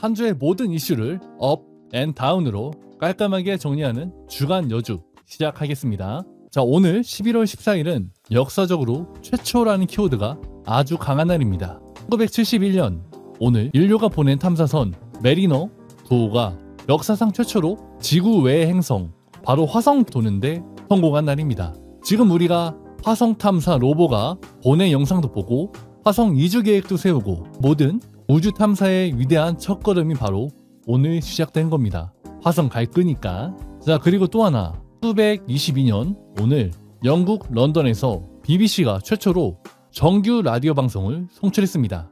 한 주의 모든 이슈를 업 앤 다운으로 깔끔하게 정리하는 주간 여주 시작하겠습니다. 자, 오늘 11월 14일은 역사적으로 최초라는 키워드가 아주 강한 날입니다. 1971년 오늘 인류가 보낸 탐사선 메리너 9호가 역사상 최초로 지구 외의 행성 바로 화성 도는데 성공한 날입니다. 지금 우리가 화성 탐사 로보가 보낸 영상도 보고 화성 이주 계획도 세우고 모든 우주 탐사의 위대한 첫걸음이 바로 오늘 시작된 겁니다. 화성 갈 거니까. 자, 그리고 또 하나 1922년 오늘 영국 런던에서 BBC가 최초로 정규 라디오 방송을 송출했습니다.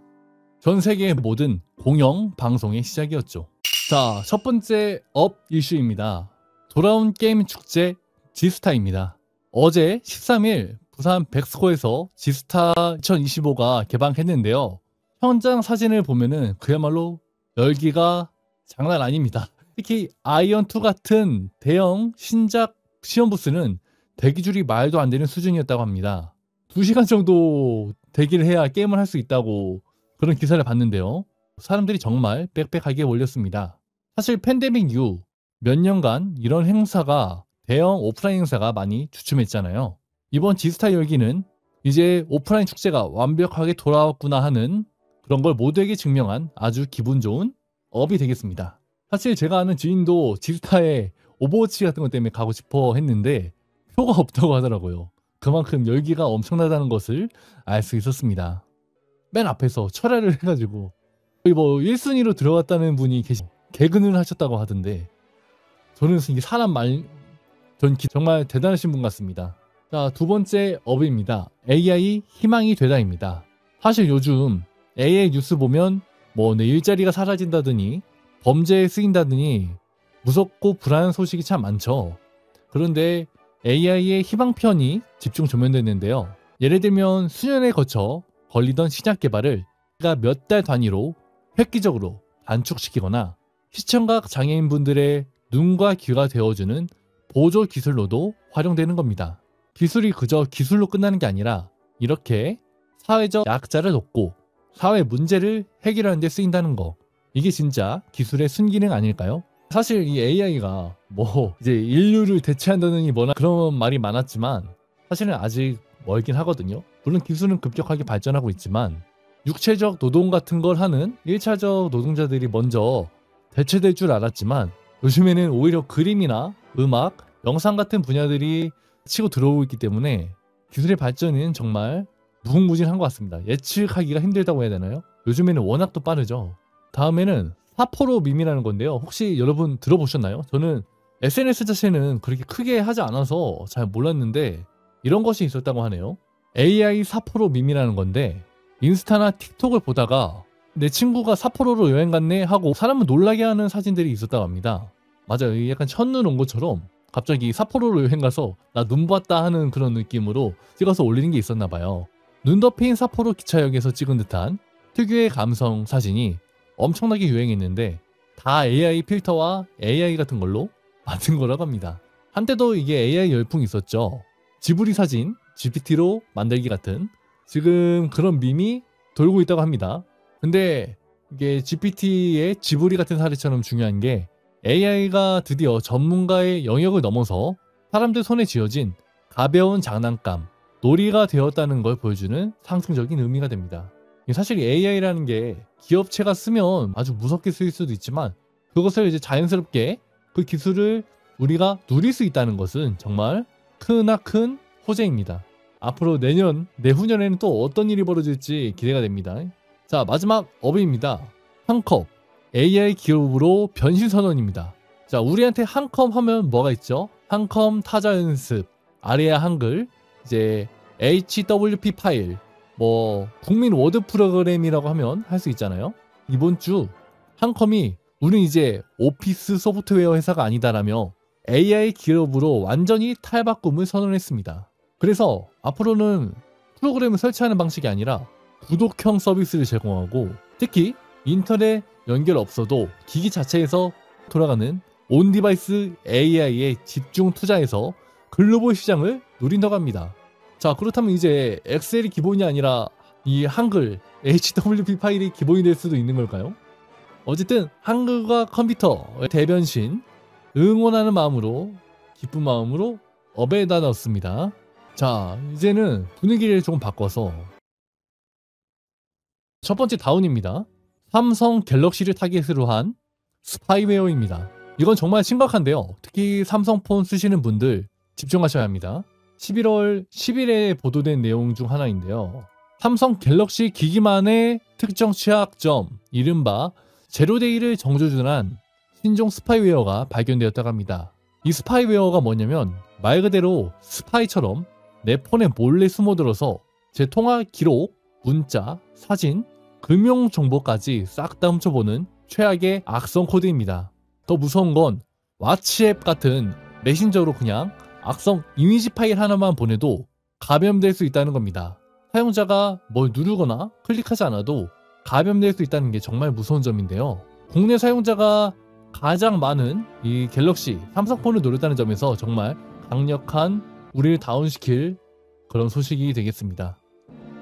전 세계의 모든 공영 방송의 시작이었죠. 자, 첫 번째 업 이슈입니다. 돌아온 게임 축제 지스타입니다. 어제 13일 부산 백스코에서 지스타 2025가 개방했는데요. 현장 사진을 보면은 그야말로 열기가 장난 아닙니다. 특히 아이언2 같은 대형 신작 시험 부스는 대기줄이 말도 안 되는 수준이었다고 합니다. 2시간 정도 대기를 해야 게임을 할 수 있다고 그런 기사를 봤는데요. 사람들이 정말 빽빽하게 몰렸습니다. 사실 팬데믹 이후 몇 년간 이런 행사가 대형 오프라인 행사가 많이 주춤했잖아요. 이번 지스타 열기는 이제 오프라인 축제가 완벽하게 돌아왔구나 하는 그런 걸 모두에게 증명한 아주 기분 좋은 업이 되겠습니다. 사실 제가 아는 지인도 지스타에 오버워치 같은 것 때문에 가고 싶어 했는데 표가 없다고 하더라고요. 그만큼 열기가 엄청나다는 것을 알 수 있었습니다. 맨 앞에서 철야를 해가지고 거의 뭐 1순위로 들어갔다는 분이 개근을 하셨다고 하던데 저는 이게 전 정말 대단하신 분 같습니다. 자, 두 번째 업입니다. AI 희망이 되다입니다. 사실 요즘 AI 뉴스 보면 뭐 내 일자리가 사라진다더니 범죄에 쓰인다더니 무섭고 불안한 소식이 참 많죠. 그런데 AI의 희망편이 집중 조명됐는데요. 예를 들면 수년에 거쳐 걸리던 신약 개발을 몇 달 단위로 획기적으로 단축시키거나 시청각 장애인분들의 눈과 귀가 되어주는 보조 기술로도 활용되는 겁니다. 기술이 그저 기술로 끝나는 게 아니라 이렇게 사회적 약자를 돕고 사회 문제를 해결하는 데 쓰인다는 거, 이게 진짜 기술의 순기능 아닐까요? 사실 이 AI가 뭐 이제 인류를 대체한다느니 뭐나 그런 말이 많았지만 사실은 아직 멀긴 하거든요. 물론 기술은 급격하게 발전하고 있지만 육체적 노동 같은 걸 하는 1차적 노동자들이 먼저 대체될 줄 알았지만 요즘에는 오히려 그림이나 음악, 영상 같은 분야들이 치고 들어오고 있기 때문에 기술의 발전은 정말 무궁무진한 것 같습니다. 예측하기가 힘들다고 해야 되나요? 요즘에는 워낙 또 빠르죠. 다음에는 사포로 밈이라는 건데요. 혹시 여러분 들어보셨나요? 저는 SNS 자체는 그렇게 크게 하지 않아서 잘 몰랐는데 이런 것이 있었다고 하네요. AI 사포로 밈이라는 건데 인스타나 틱톡을 보다가 내 친구가 사포로로 여행 갔네 하고 사람을 놀라게 하는 사진들이 있었다고 합니다. 맞아요. 약간 첫눈 온 것처럼 갑자기 삿포로로 여행 가서 나 눈 봤다 하는 그런 느낌으로 찍어서 올리는 게 있었나 봐요. 눈 덮인 삿포로 기차역에서 찍은 듯한 특유의 감성 사진이 엄청나게 유행했는데 다 AI 필터와 AI 같은 걸로 만든 거라고 합니다. 한때도 이게 AI 열풍이 있었죠. 지브리 사진, GPT로 만들기 같은 지금 그런 밈이 돌고 있다고 합니다. 근데 이게 GPT의 지브리 같은 사례처럼 중요한 게 AI가 드디어 전문가의 영역을 넘어서 사람들 손에 쥐어진 가벼운 장난감, 놀이가 되었다는 걸 보여주는 상징적인 의미가 됩니다. 사실 AI라는 게 기업체가 쓰면 아주 무섭게 쓰일 수도 있지만 그것을 이제 자연스럽게 그 기술을 우리가 누릴 수 있다는 것은 정말 크나큰 호재입니다. 앞으로 내년, 내후년에는 또 어떤 일이 벌어질지 기대가 됩니다. 자, 마지막 업입니다. 한컵 AI 기업으로 변신 선언입니다. 자, 우리한테 한컴 하면 뭐가 있죠? 한컴 타자 연습, 아리아 한글, 이제 HWP 파일, 뭐 국민 워드 프로그램이라고 하면 할 수 있잖아요. 이번 주 한컴이 우린 이제 오피스 소프트웨어 회사가 아니다라며 AI 기업으로 완전히 탈바꿈을 선언했습니다. 그래서 앞으로는 프로그램을 설치하는 방식이 아니라 구독형 서비스를 제공하고 특히 인터넷 연결 없어도 기기 자체에서 돌아가는 온디바이스 AI에 집중 투자해서 글로벌 시장을 누린다고 합니다. 자, 그렇다면 이제 엑셀이 기본이 아니라 이 한글 HWP 파일이 기본이 될 수도 있는 걸까요? 어쨌든 한글과 컴퓨터의 대변신, 응원하는 마음으로, 기쁜 마음으로 업에다 넣었습니다. 자, 이제는 분위기를 조금 바꿔서 첫 번째 다운입니다. 삼성 갤럭시를 타깃으로 한 스파이웨어입니다. 이건 정말 심각한데요. 특히 삼성폰 쓰시는 분들 집중하셔야 합니다. 11월 10일에 보도된 내용 중 하나인데요. 삼성 갤럭시 기기만의 특정 취약점, 이른바 제로데이를 정조준한 신종 스파이웨어가 발견되었다고 합니다. 이 스파이웨어가 뭐냐면 말 그대로 스파이처럼 내 폰에 몰래 숨어들어서 제 통화 기록, 문자, 사진, 금융 정보까지 싹 다 훔쳐보는 최악의 악성 코드입니다. 더 무서운 건 왓츠앱 같은 메신저로 그냥 악성 이미지 파일 하나만 보내도 감염될 수 있다는 겁니다. 사용자가 뭘 누르거나 클릭하지 않아도 감염될 수 있다는 게 정말 무서운 점인데요. 국내 사용자가 가장 많은 이 갤럭시, 삼성폰을 노렸다는 점에서 정말 강력한 우리를 다운시킬 그런 소식이 되겠습니다.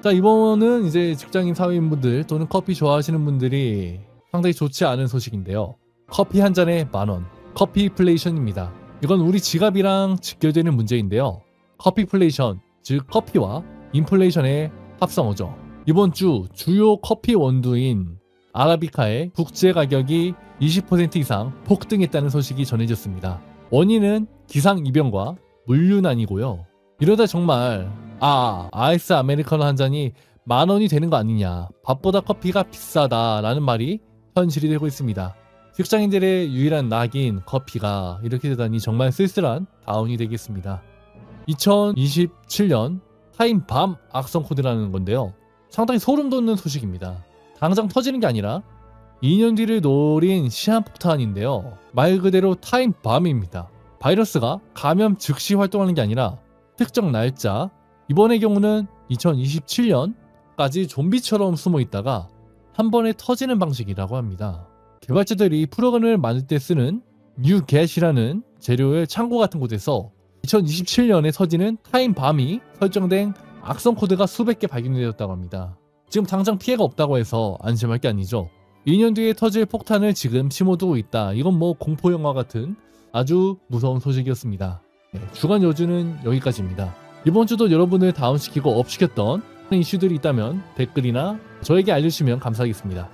자, 이번은 이제 직장인 사회인분들 또는 커피 좋아하시는 분들이 상당히 좋지 않은 소식인데요. 커피 한 잔에 만원, 커피플레이션입니다. 이건 우리 지갑이랑 직결되는 문제인데요. 커피플레이션, 즉 커피와 인플레이션의 합성어죠. 이번 주 주요 커피 원두인 아라비카의 국제 가격이 20% 이상 폭등했다는 소식이 전해졌습니다. 원인은 기상이변과 물류난이고요. 이러다 정말 아이스 아메리카노 한 잔이 만원이 되는 거 아니냐, 밥보다 커피가 비싸다라는 말이 현실이 되고 있습니다. 직장인들의 유일한 낙인 커피가 이렇게 되다니 정말 쓸쓸한 다운이 되겠습니다. 2027년 타임밤 악성 코드라는 건데요. 상당히 소름 돋는 소식입니다. 당장 터지는 게 아니라 2년 뒤를 노린 시한폭탄인데요. 말 그대로 타임밤입니다. 바이러스가 감염 즉시 활동하는 게 아니라 특정 날짜, 이번의 경우는 2027년까지 좀비처럼 숨어 있다가 한 번에 터지는 방식이라고 합니다. 개발자들이 프로그램을 만들 때 쓰는 뉴겟이라는 재료의 창고 같은 곳에서 2027년에 터지는 타임밤이 설정된 악성 코드가 수백 개 발견되었다고 합니다. 지금 당장 피해가 없다고 해서 안심할 게 아니죠. 2년 뒤에 터질 폭탄을 지금 심어두고 있다. 이건 뭐 공포영화 같은 아주 무서운 소식이었습니다. 네, 주간 여주는 여기까지입니다. 이번 주도 여러분을 다운시키고 업시켰던 이슈들이 있다면 댓글이나 저에게 알려주시면 감사하겠습니다.